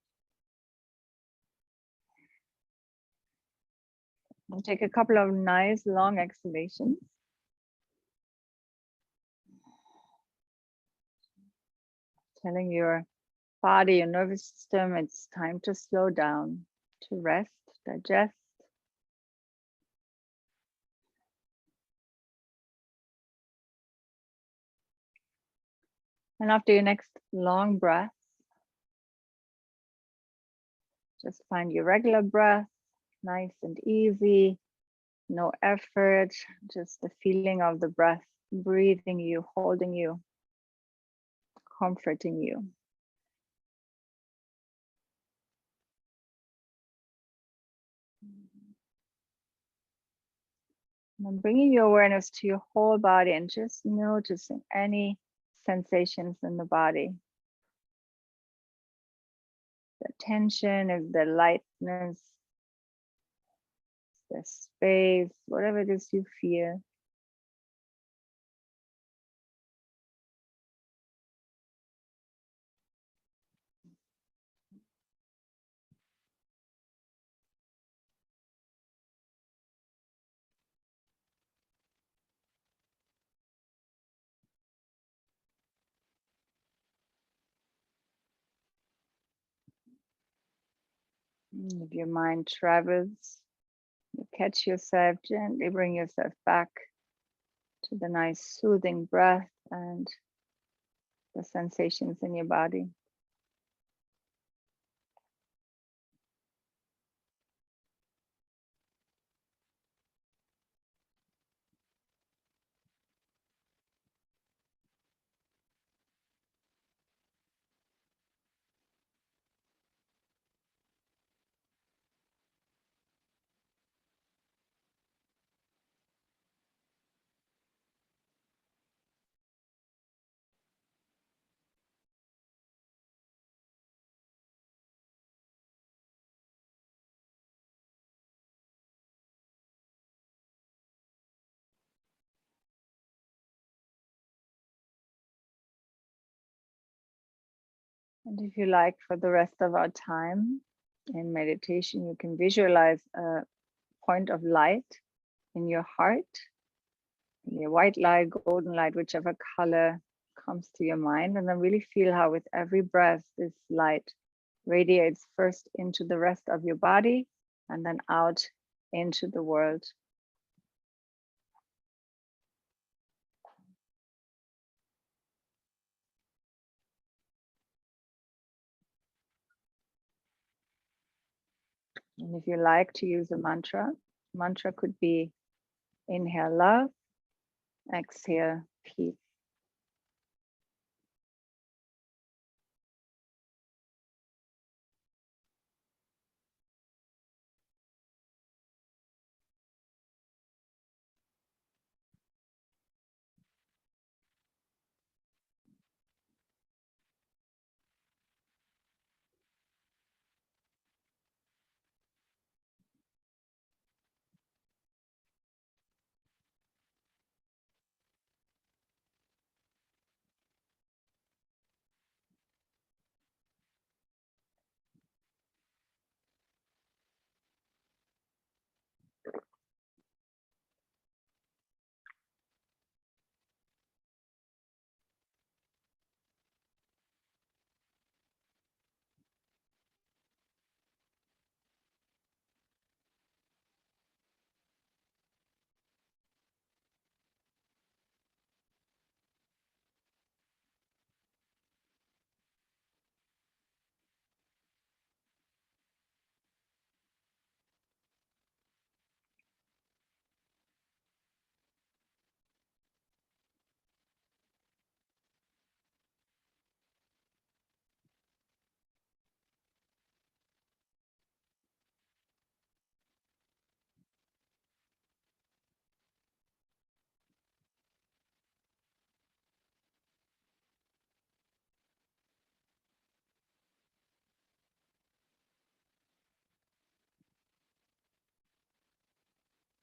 And take a couple of nice long exhalations. Telling your body, your nervous system, it's time to slow down, to rest, digest. And after your next long breath, just find your regular breath, nice and easy, no effort, just the feeling of the breath, breathing you, holding you, comforting you. And then bringing your awareness to your whole body and just noticing any sensations in the body. The tension, is the lightness, the space, whatever it is you feel. If your mind travels, you catch yourself, gently bring yourself back to the nice soothing breath and the sensations in your body. And if you like, for the rest of our time in meditation, you can visualize a point of light in your heart, your white light, golden light, whichever color comes to your mind, and then really feel how with every breath this light radiates first into the rest of your body and then out into the world. And if you like to use a mantra, mantra could be inhale love, exhale peace.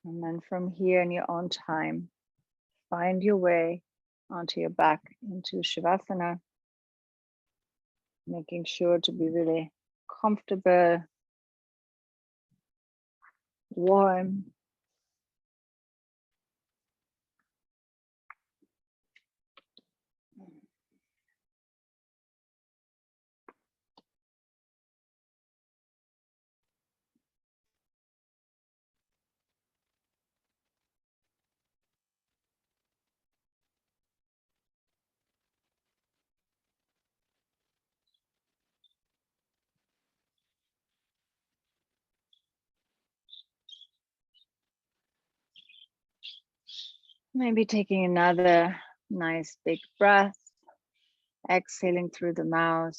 And then from here in your own time, find your way onto your back into Shavasana, making sure to be really comfortable, warm. Maybe taking another nice big breath, exhaling through the mouth.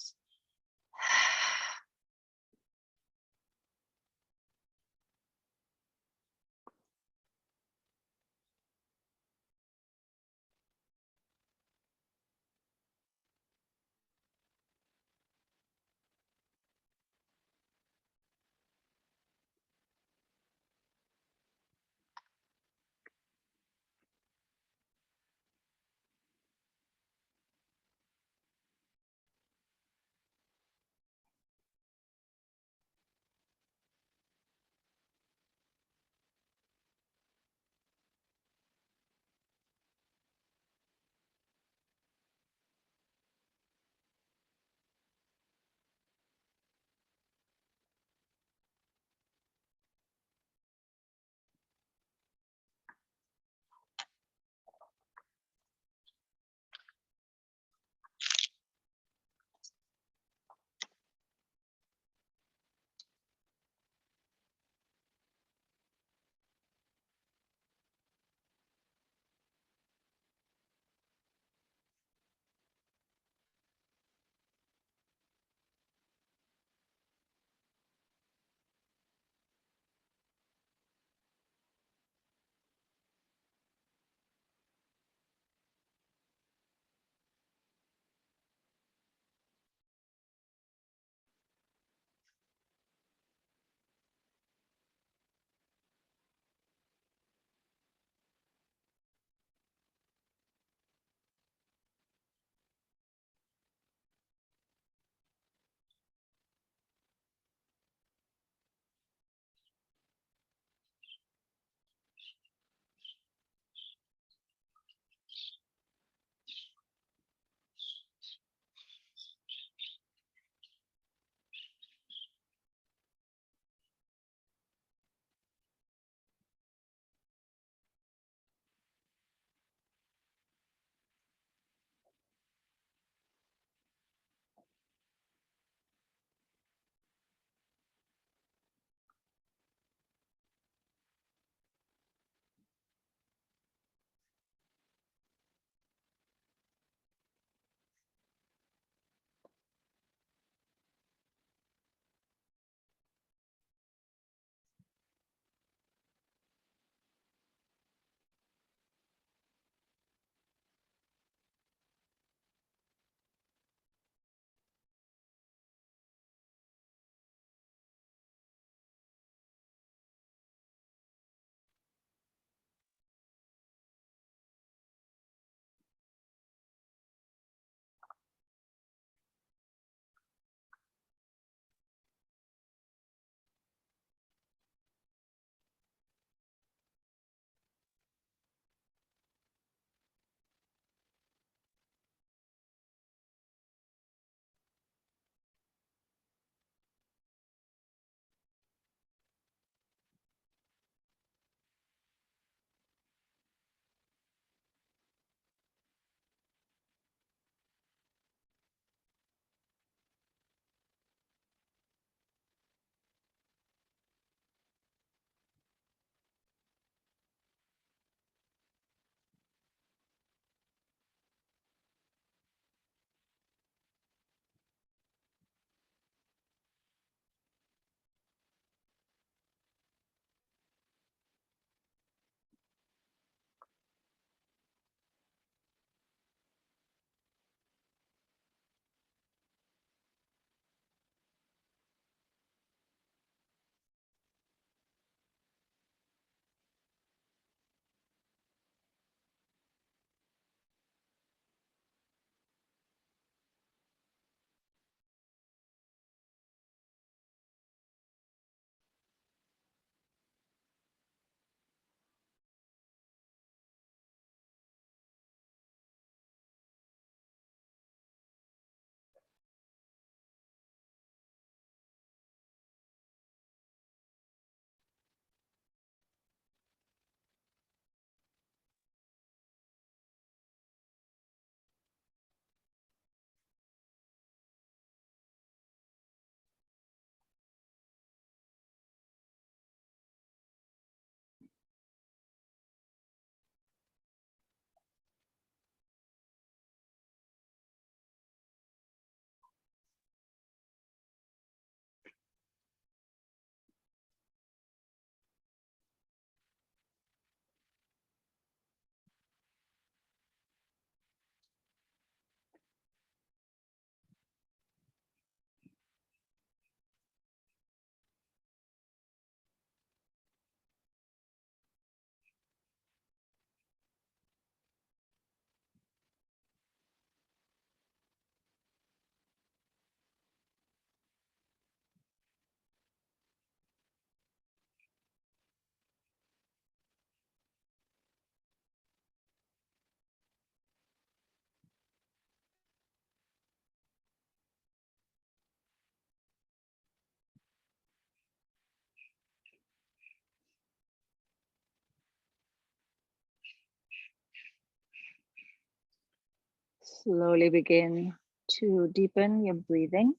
Slowly begin to deepen your breathing.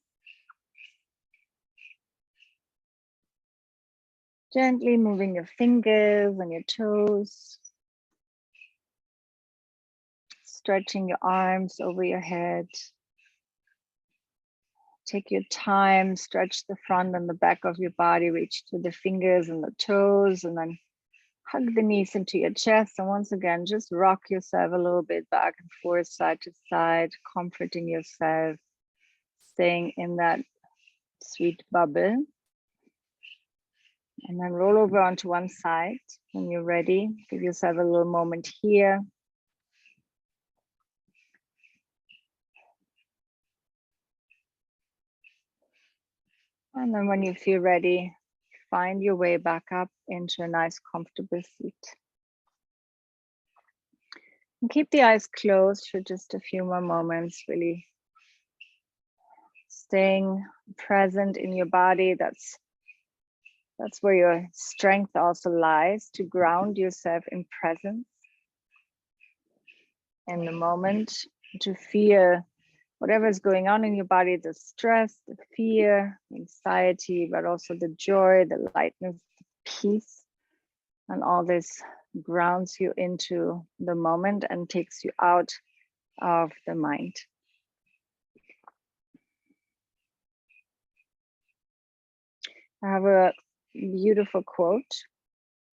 Gently moving your fingers and your toes. Stretching your arms over your head. Take your time, stretch the front and the back of your body, reach to the fingers and the toes, and then hug the knees into your chest. And once again, just rock yourself a little bit back and forth, side to side, comforting yourself, staying in that sweet bubble. And then roll over onto one side when you're ready. Give yourself a little moment here. And then when you feel ready, find your way back up into a nice comfortable seat. And keep the eyes closed for just a few more moments, really staying present in your body. That's where your strength also lies, to ground yourself in presence, in the moment, to feel whatever is going on in your body, the stress, the fear, anxiety, but also the joy, the lightness, the peace, and all this grounds you into the moment and takes you out of the mind. I have a beautiful quote.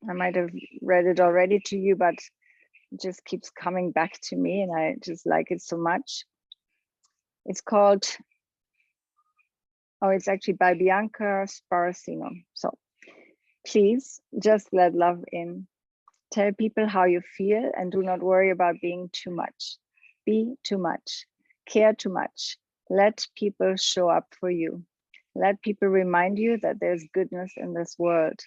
I might have read it already to you, but it just keeps coming back to me and I just like it so much. It's called, it's actually by Bianca Sparacino. So, please just let love in. Tell people how you feel and do not worry about being too much. Be too much. Care too much. Let people show up for you. Let people remind you that there's goodness in this world.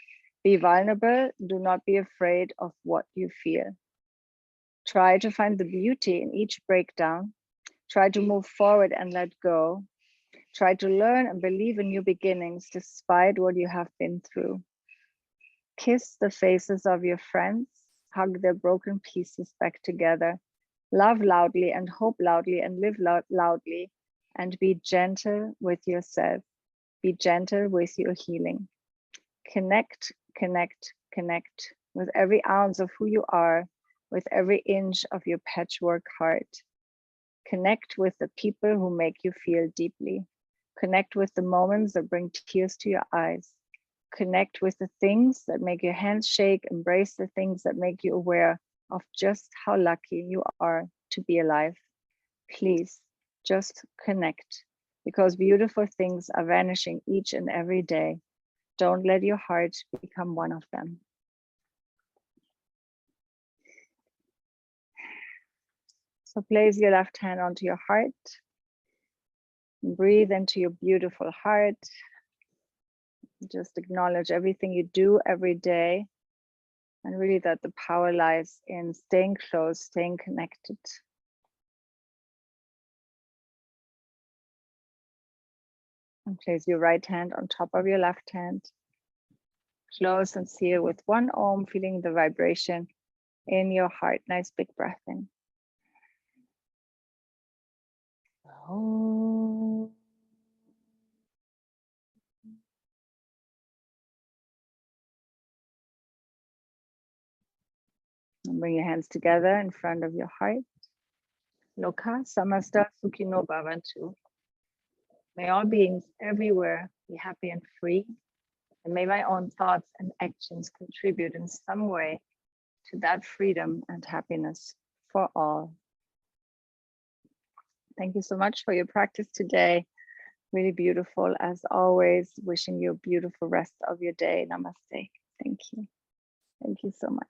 Be vulnerable. Do not be afraid of what you feel. Try to find the beauty in each breakdown. Try to move forward and let go. Try to learn and believe in new beginnings despite what you have been through. Kiss the faces of your friends. Hug their broken pieces back together. Love loudly and hope loudly and live loudly, and be gentle with yourself. Be gentle with your healing. Connect, connect, connect with every ounce of who you are, with every inch of your patchwork heart. Connect with the people who make you feel deeply. Connect with the moments that bring tears to your eyes. Connect with the things that make your hands shake. Embrace the things that make you aware of just how lucky you are to be alive. Please just connect, because beautiful things are vanishing each and every day. Don't let your heart become one of them. So place your left hand onto your heart. Breathe into your beautiful heart. Just acknowledge everything you do every day, and really that the power lies in staying close, staying connected. And place your right hand on top of your left hand. Close and seal with one Om, feeling the vibration in your heart. Nice big breath in. Om. And bring your hands together in front of your heart. Loka samasta sukhino bhavantu. May all beings everywhere be happy and free. And may my own thoughts and actions contribute in some way to that freedom and happiness for all. Thank you so much for your practice today. Really beautiful as always. Wishing you a beautiful rest of your day. Namaste. Thank you. Thank you so much.